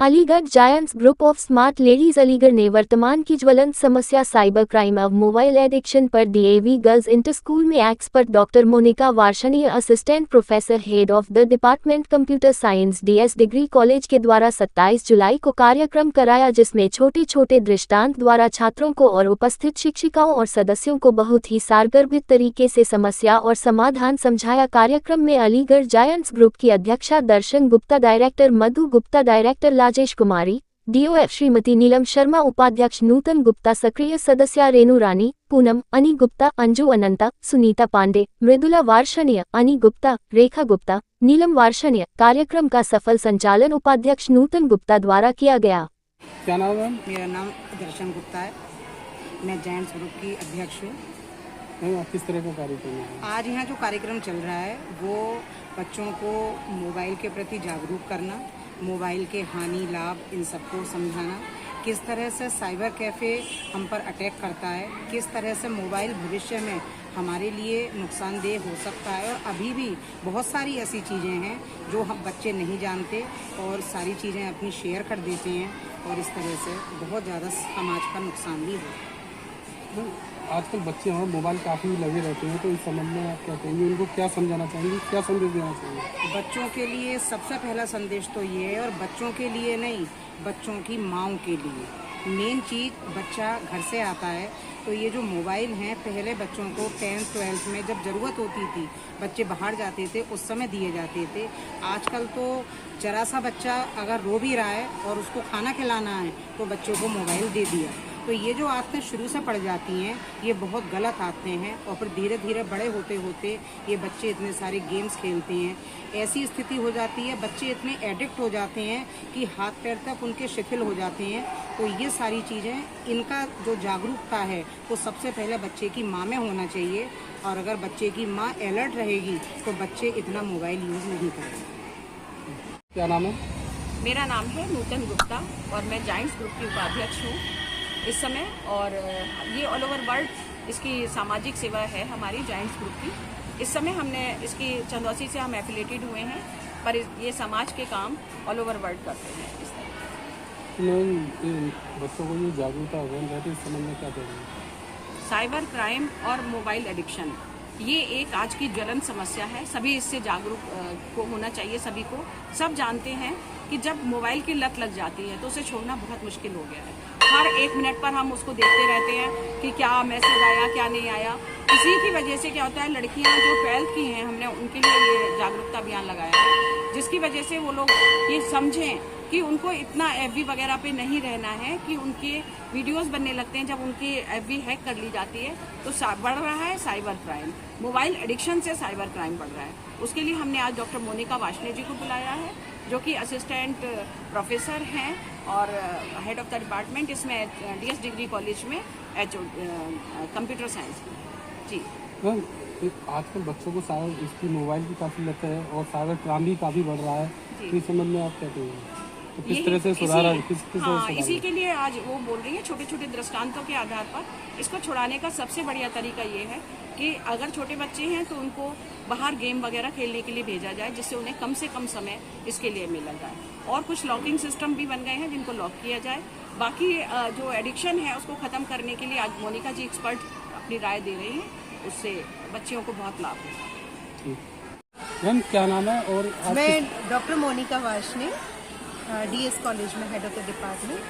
Aligarh giants group of smart ladies Aligarh ने वर्तमान की ज्वलंत समस्या साइबर क्राइम और मोबाइल एडिक्शन पर डीएवी गर्ल्स इंटर स्कूल में expert doctor Monika Varshney assistant professor head of the department computer science DS degree college के द्वारा 27 जुलाई को कार्यक्रम कराया, जिसमें छोटे छोटे दृष्टांत द्वारा छात्रों को और उपस्थित शिक्षिकाओं और सदस्यों को बहुत ही सारगर्भित तरीके से समस्या और समाधान समझाया। कार्यक्रम में अलीगढ़ जायंट्स ग्रुप की अध्यक्षा दर्शन गुप्ता, डायरेक्टर मधु गुप्ता, डायरेक्टर राजेश कुमारी, डीओएफ श्रीमती नीलम शर्मा, उपाध्यक्ष नूतन गुप्ता, सक्रिय सदस्य रेणु रानी, पूनम, अनी गुप्ता, अंजू अनंता, सुनीता पांडे, मृदुला वार्षणीय, अनी गुप्ता, रेखा गुप्ता, नीलम वार्षणीय। कार्यक्रम का सफल संचालन उपाध्यक्ष नूतन गुप्ता द्वारा किया गया। क्या नाम है? मेरा नाम दर्शन गुप्ता है। मैं जायंट्स ग्रुप की अध्यक्ष हूँ। किस तरह का कार्यक्रम है आज यहाँ जो कार्यक्रम चल रहा है वो बच्चों को मोबाइल के प्रति जागरूक करना, मोबाइल के हानि लाभ इन सबको समझाना, किस तरह से साइबर कैफ़े हम पर अटैक करता है, किस तरह से मोबाइल भविष्य में हमारे लिए नुकसानदेह हो सकता है। और अभी भी बहुत सारी ऐसी चीज़ें हैं जो हम बच्चे नहीं जानते और सारी चीज़ें अपनी शेयर कर देते हैं और इस तरह से बहुत ज़्यादा समाज का नुकसान भी हो। आजकल बच्चे हमारे मोबाइल काफ़ी लगे रहते हैं, तो इस संबंध में आप क्या कहेंगे? उनको क्या समझाना चाहेंगे, क्या संदेश देना चाहेंगे? बच्चों के लिए सबसे पहला संदेश तो ये है, और बच्चों के लिए नहीं, बच्चों की माँओं के लिए मेन चीज़, बच्चा घर से आता है तो ये जो मोबाइल हैं, पहले बच्चों को 10th 12th में जब ज़रूरत होती थी, बच्चे बाहर जाते थे, उस समय दिए जाते थे। आजकल तो जरा सा बच्चा अगर रो भी रहा है और उसको खाना खिलाना है तो बच्चों को मोबाइल दे दिया। तो ये जो आदतें शुरू से पड़ जाती हैं, ये बहुत गलत आदतें हैं और फिर धीरे धीरे बड़े होते होते ये बच्चे इतने सारे गेम्स खेलते हैं, ऐसी स्थिति हो जाती है, बच्चे इतने एडिक्ट हो जाते हैं कि हाथ पैर तक उनके शिथिल हो जाते हैं। तो ये सारी चीज़ें, इनका जो जागरूकता है वो सबसे पहले बच्चे की माँ में होना चाहिए, और अगर बच्चे की माँ अलर्ट रहेगी तो बच्चे इतना मोबाइल यूज़ नहीं करेंगे। क्या नाम है? मेरा नाम है नूतन गुप्ता और मैं जायंट्स ग्रुप की उपाध्यक्ष हूँ इस समय। और ये ऑल ओवर वर्ल्ड इसकी सामाजिक सेवा है हमारी जायंट्स ग्रुप की। इस समय हमने इसकी चंदौसी से हम एफिलेटेड हुए हैं, पर ये समाज के काम ऑल ओवर वर्ल्ड करते हैं। इस तरह बच्चों को ये जागरूकता अभियान रहती है, इस संबंध में क्या करेंगे? साइबर क्राइम और मोबाइल एडिक्शन ये एक आज की ज्वलंत समस्या है। सभी इससे जागरूक को होना चाहिए। सभी को, सब जानते हैं कि जब मोबाइल की लत लग जाती है तो उसे छोड़ना बहुत मुश्किल हो गया है। हर 1 मिनट पर हम उसको देखते रहते हैं कि क्या मैसेज आया, क्या नहीं आया। इसी की वजह से क्या होता है, लड़कियां जो 12th की हैं, हमने उनके लिए ये जागरूकता अभियान लगाया है, जिसकी वजह से वो लोग ये समझें कि उनको इतना एफबी वगैरह पे नहीं रहना है कि उनके वीडियोस बनने लगते हैं। जब उनकी एफबी हैक कर ली जाती है तो बढ़ रहा है साइबर क्राइम, मोबाइल एडिक्शन से साइबर क्राइम बढ़ रहा है। उसके लिए हमने आज डॉक्टर मोनिका वार्षणीय जी को बुलाया है, जो कि असिस्टेंट प्रोफेसर हैं और हेड ऑफ द डिपार्टमेंट इसमें डीएस डिग्री कॉलेज में कंप्यूटर साइंस जी। आजकल बच्चों को इसकी मोबाइल की काफ़ी लत है और साइबर क्राइम भी काफ़ी बढ़ रहा है, तो इस संबंध में आप क्या कहेंगे? तो किस तरह से सुधारा? इसी के लिए आज वो बोल रही है, छोटे छोटे दृष्टांतों के आधार पर इसको छुड़ाने का सबसे बढ़िया तरीका ये है कि अगर छोटे बच्चे हैं तो उनको बाहर गेम वगैरह खेलने के लिए भेजा जाए, जिससे उन्हें कम से कम समय इसके लिए मिला जाए। और कुछ लॉकिंग सिस्टम भी बन गए हैं जिनको लॉक किया जाए। बाकी जो एडिक्शन है उसको ख़त्म करने के लिए आज मोनिका जी एक्सपर्ट अपनी राय दे रही हैं, उससे बच्चियों को बहुत लाभ होगा। मैम क्या नाम है? और मैं डॉक्टर मोनिका वार्षणीय, डीएस कॉलेज में head of the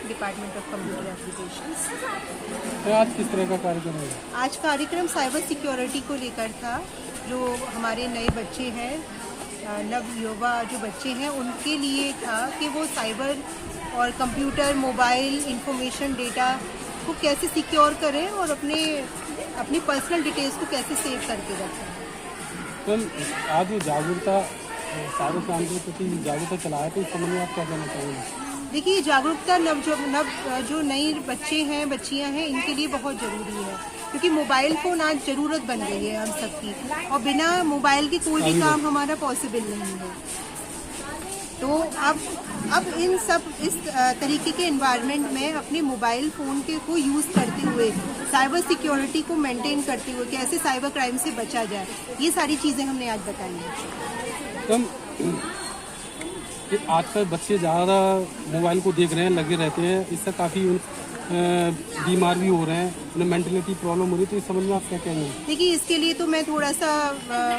department of computer applications. तो आज किस तरह का कार्यक्रम है? आज कार्यक्रम साइबर सिक्योरिटी को लेकर था। जो हमारे नए बच्चे हैं, नव युवा जो बच्चे हैं, उनके लिए था कि वो साइबर और कंप्यूटर, मोबाइल, इंफॉर्मेशन, डेटा को कैसे सिक्योर करें और अपनी पर्सनल डिटेल्स को कैसे सेव करके रखें। तो आज ये जागरूकता साइबर क्राइम के प्रति जागरूकता चलाया, तो इस संबंध में आप क्या कहना चाहेंगे? देखिए, जागरूकता जो नई बच्चे हैं, बच्चियां हैं, इनके लिए बहुत ज़रूरी है, क्योंकि मोबाइल फ़ोन आज ज़रूरत बन गई है हम सबकी, और बिना मोबाइल के कोई भी काम हमारा पॉसिबल नहीं है। तो अब इस तरीके के एनवायरनमेंट में अपने मोबाइल फ़ोन को यूज़ करते हुए साइबर सिक्योरिटी को मेंटेन करते हुए कैसे साइबर क्राइम से बचा जाए, ये सारी चीज़ें हमने आज बताई हैं। कि आजकल बच्चे ज़्यादा मोबाइल को देख रहे हैं, लगे रहते हैं, इससे काफ़ी बीमार भी हो रहे हैं, उन्हें मेंटलिटी प्रॉब्लम हो रही है। तो इस समझ में आप क्या कहेंगे? देखिए, इसके लिए तो मैं थोड़ा सा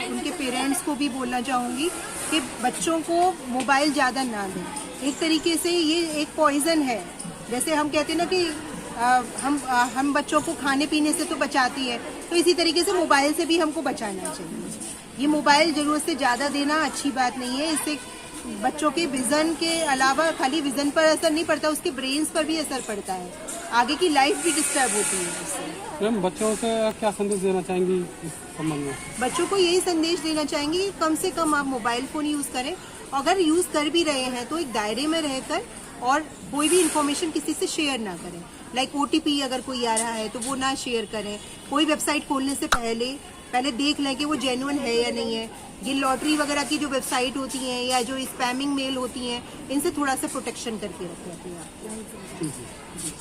उनके पेरेंट्स को भी बोलना चाहूँगी कि बच्चों को मोबाइल ज़्यादा ना दें। एक तरीके से ये एक पॉइजन है। जैसे हम कहते हैं ना कि हम बच्चों को खाने पीने से तो बचाती है, तो इसी तरीके से मोबाइल से भी हमको बचाना चाहिए। ये मोबाइल ज़रूरत से ज़्यादा देना अच्छी बात नहीं है। इससे बच्चों के विजन के अलावा खाली विजन पर असर नहीं पड़ता, उसके ब्रेन्स पर भी असर पड़ता है। आगे की लाइफ भी डिस्टर्ब होती है इससे। मैम, बच्चों से क्या संदेश देना चाहेंगी इस संबंध में? बच्चों को यही संदेश देना चाहेंगे कि कम से कम आप मोबाइल फ़ोन यूज़ करें। अगर यूज़ कर भी रहे हैं तो एक दायरे में रहकर, और कोई भी इन्फॉर्मेशन किसी से शेयर ना करें। लाइक OTP अगर कोई आ रहा है तो वो ना शेयर करें। कोई वेबसाइट खोलने से पहले देख लें कि वो जेन्युइन है या नहीं है। ये लॉटरी वगैरह की जो वेबसाइट होती हैं या जो स्पैमिंग मेल होती हैं, इनसे थोड़ा सा प्रोटेक्शन करके रखें अपने आप को।